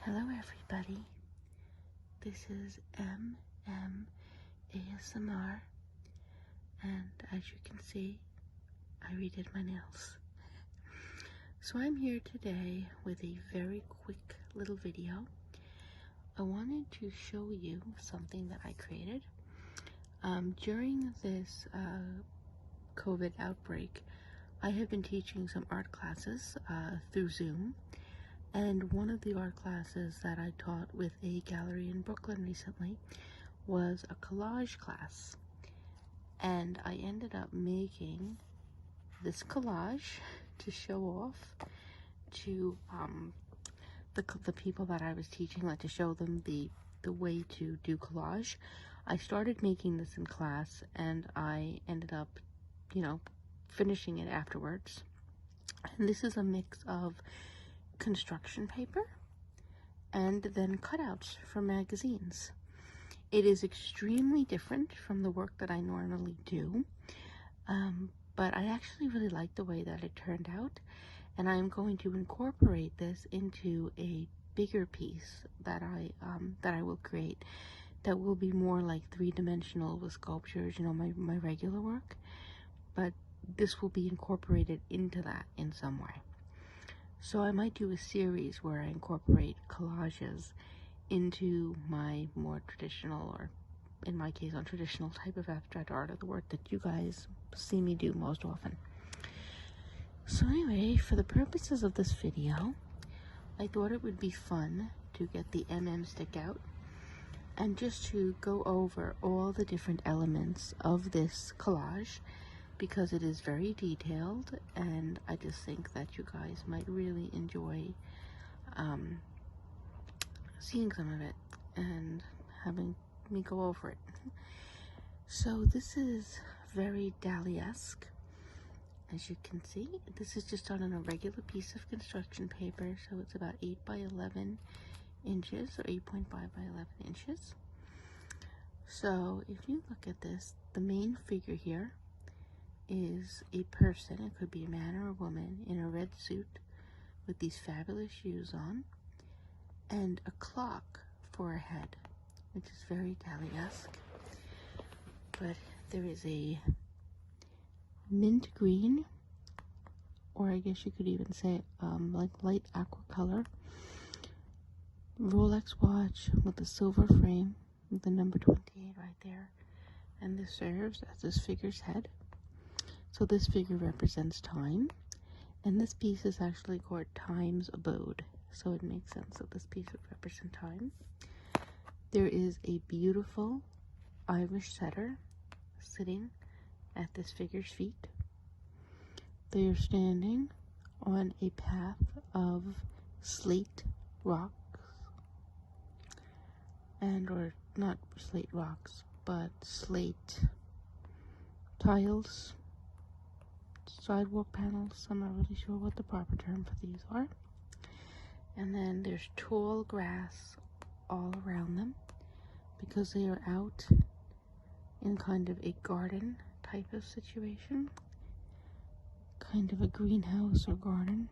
Hello everybody, this is ASMR, and as you can see, I redid my nails. So I'm here today with a very quick little video. I wanted to show you something that I created. During this COVID outbreak, I have been teaching some art classes through Zoom. And one of the art classes that I taught with a gallery in Brooklyn recently was a collage class. And I ended up making this collage to show off to the people that I was teaching, like to show them the way to do collage. I started making this in class and I ended up, finishing it afterwards. And this is a mix of construction paper and then cutouts from magazines. It is extremely different from the work that I normally do, but I actually really like the way that it turned out, and I'm going to incorporate this into a bigger piece that I will create that will be more like three-dimensional with sculptures, my regular work, but this will be incorporated into that in some way. So I might do a series where I incorporate collages into my more traditional, or in my case, non-traditional type of abstract art, or the work that you guys see me do most often. So anyway, for the purposes of this video, I thought it would be fun to get the stick out and just to go over all the different elements of this collage, because it is very detailed, and I just think that you guys might really enjoy seeing some of it and having me go over it. So this is very Dali-esque, as you can see. This is just done on a regular piece of construction paper, so it's about 8 by 11 inches, or 8.5 by 11 inches. So if you look at this, the main figure here is a person. It could be a man or a woman in a red suit with these fabulous shoes on, and a clock for a head, which is very Dali-esque. But there is a mint green, or I guess you could even say like light aqua color, Rolex watch with a silver frame with the number 28 right there, and this serves as this figure's head. So this figure represents time, and this piece is actually called Time's Abode, so it makes sense that this piece would represent time. There is a beautiful Irish setter sitting at this figure's feet. They are standing on a path of slate rocks, or not slate rocks, but slate tiles, sidewalk panels. I'm not really sure what the proper term for these are. And then there's tall grass all around them, because they are out in kind of a garden type of situation, kind of a greenhouse or garden.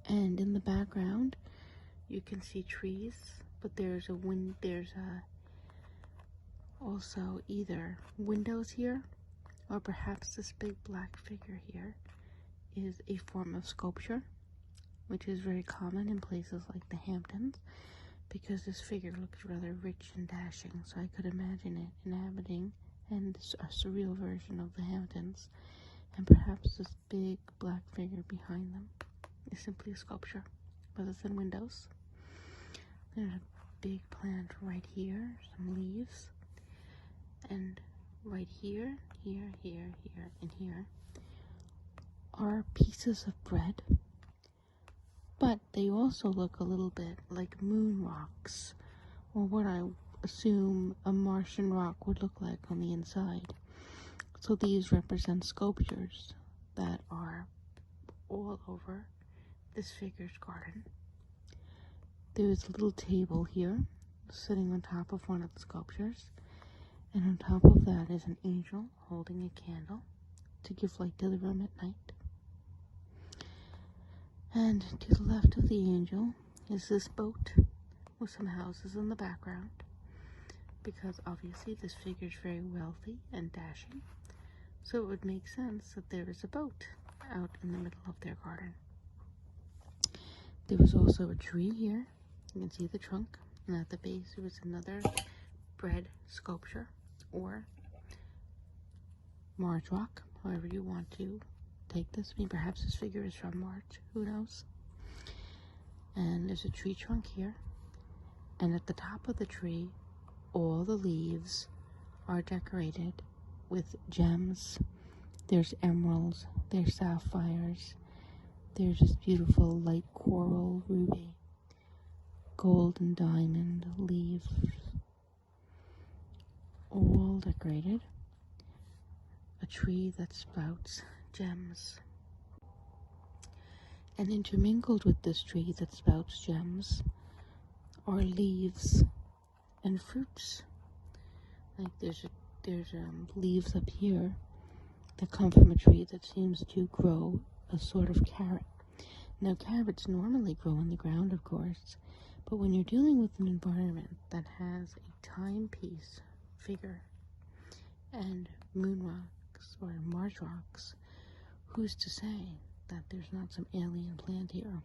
And in the background you can see trees, but there's also either windows here, or perhaps this big black figure here is a form of sculpture, which is very common in places like the Hamptons, because this figure looks rather rich and dashing. So I could imagine it inhabiting and a surreal version of the Hamptons, and perhaps this big black figure behind them is simply a sculpture rather than windows. There's a big plant right here, some leaves, and right here, and here are pieces of bread, but they also look a little bit like moon rocks, or what I assume a Martian rock would look like on the inside. So these represent sculptures that are all over this figure's garden. There's a little table here sitting on top of one of the sculptures, and on top of that is an angel holding a candle to give light to the room at night. And to the left of the angel is this boat with some houses in the background, because obviously this figure is very wealthy and dashing, so it would make sense that there is a boat out in the middle of their garden. There was also a tree here. You can see the trunk, and at the base there was another bread sculpture, or March rock, however you want to take this. I mean, perhaps this figure is from March, who knows? And there's a tree trunk here, and at the top of the tree, all the leaves are decorated with gems. There's emeralds, there's sapphires, there's this beautiful light coral, ruby, gold and diamond leaves, all decorated. A tree that sprouts gems. And intermingled with this tree that sprouts gems are leaves and fruits. Like there's leaves up here that come from a tree that seems to grow a sort of carrot. Now, carrots normally grow in the ground, of course, but when you're dealing with an environment that has a timepiece figure and moon rocks or Mars rocks, who's to say that there's not some alien plant here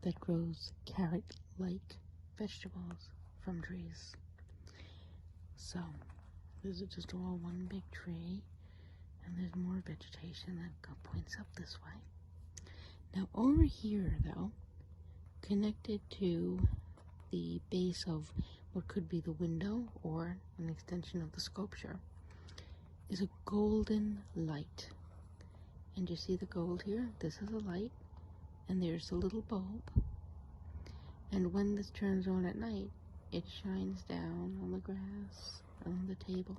that grows carrot-like vegetables from trees? So, this is just all one big tree, and there's more vegetation that points up this way. Now, over here, though, connected to the base of what could be the window or an extension of the sculpture, is a golden light. And you see the gold here? This is a light, and there's a little bulb. And when this turns on at night, it shines down on the grass, on the table.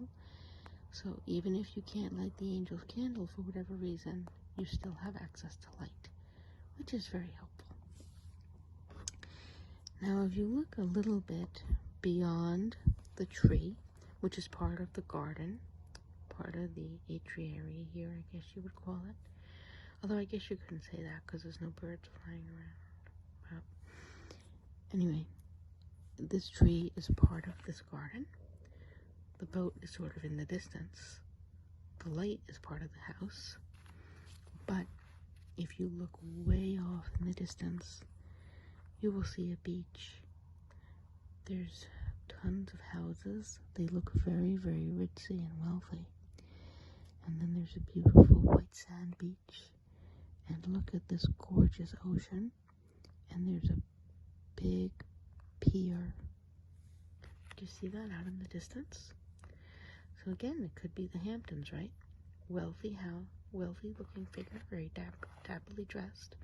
So even if you can't light the angel's candle for whatever reason, you still have access to light, which is very helpful. Now, if you look a little bit beyond the tree, which is part of the garden, part of the atriary here, I guess you would call it. Although I guess you couldn't say that because there's no birds flying around. But anyway, this tree is part of this garden. The boat is sort of in the distance. The light is part of the house. But if you look way off in the distance, you will see a beach. There's tons of houses. They look very, very ritzy and wealthy. And then there's a beautiful white sand beach. And look at this gorgeous ocean. And there's a big pier. Do you see that out in the distance? So again, it could be the Hamptons, right? Wealthy house, wealthy looking figure, very dappily dressed.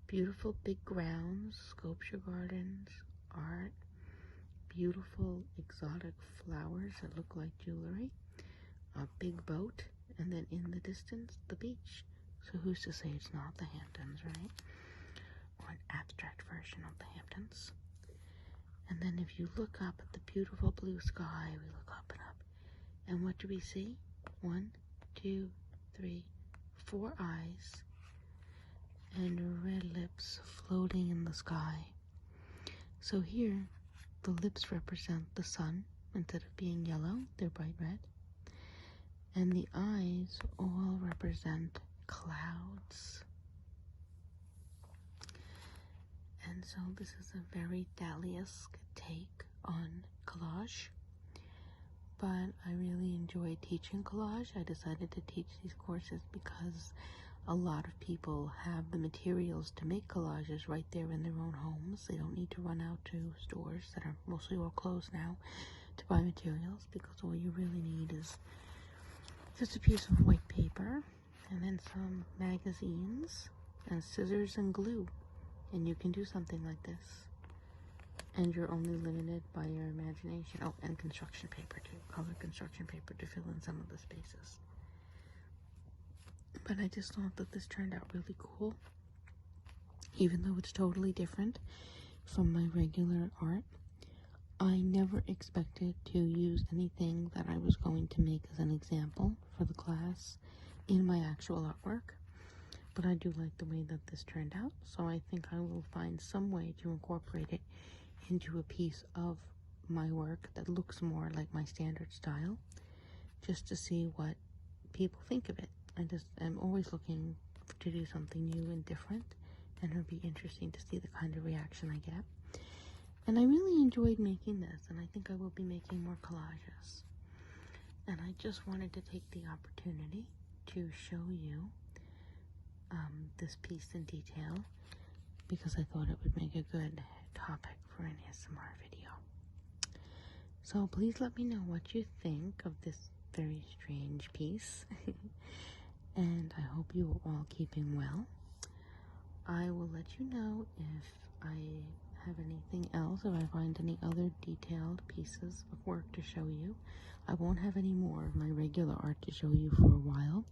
Beautiful big grounds, sculpture gardens, art, beautiful exotic flowers that look like jewelry, a big boat, and then in the distance, the beach. So who's to say it's not the Hamptons, right? Or an abstract version of the Hamptons. And then if you look up at the beautiful blue sky, we look up and up. And what do we see? 1, 2, 3, 4 eyes and red lips floating in the sky. So here, the lips represent the sun. Instead of being yellow, they're bright red. And the eyes all represent clouds. And so this is a very Dali-esque take on collage. But I really enjoy teaching collage. I decided to teach these courses because a lot of people have the materials to make collages right there in their own homes. They don't need to run out to stores that are mostly all closed now to buy materials, because all you really need is just a piece of white paper and then some magazines and scissors and glue, and you can do something like this. And you're only limited by your imagination. Oh, and construction paper too, colored construction paper to fill in some of the spaces. But I just thought that this turned out really cool, even though it's totally different from my regular art. I never expected to use anything that I was going to make as an example for the class in my actual artwork. but I do like the way that this turned out, so I think I will find some way to incorporate it into a piece of my work that looks more like my standard style, just to see what people think of it. I'm always looking to do something new and different, and it'll be interesting to see the kind of reaction I get. And I really enjoyed making this, and I think I will be making more collages. And I just wanted to take the opportunity to show you this piece in detail, because I thought it would make a good topic for an ASMR video. So please let me know what you think of this very strange piece. And I hope you are all keeping well. I will let you know if I have anything else, if I find any other detailed pieces of work to show you. I won't have any more of my regular art to show you for a while.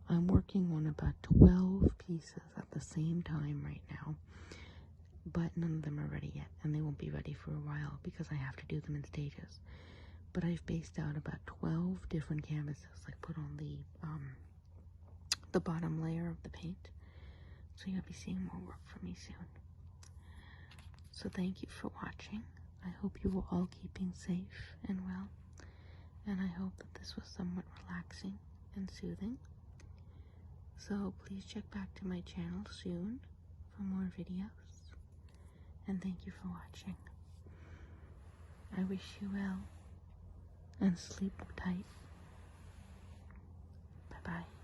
I'm working on about 12 pieces at the same time right now, but none of them are ready yet, and they won't be ready for a while because I have to do them in stages. But I've based out about 12 different canvases, like put on the bottom layer of the paint. So you'll be seeing more work from me soon. So thank you for watching. I hope you are all keeping safe and well, and I hope that this was somewhat relaxing and soothing. So please check back to my channel soon for more videos, and thank you for watching. I wish you well, and sleep tight. Bye-bye.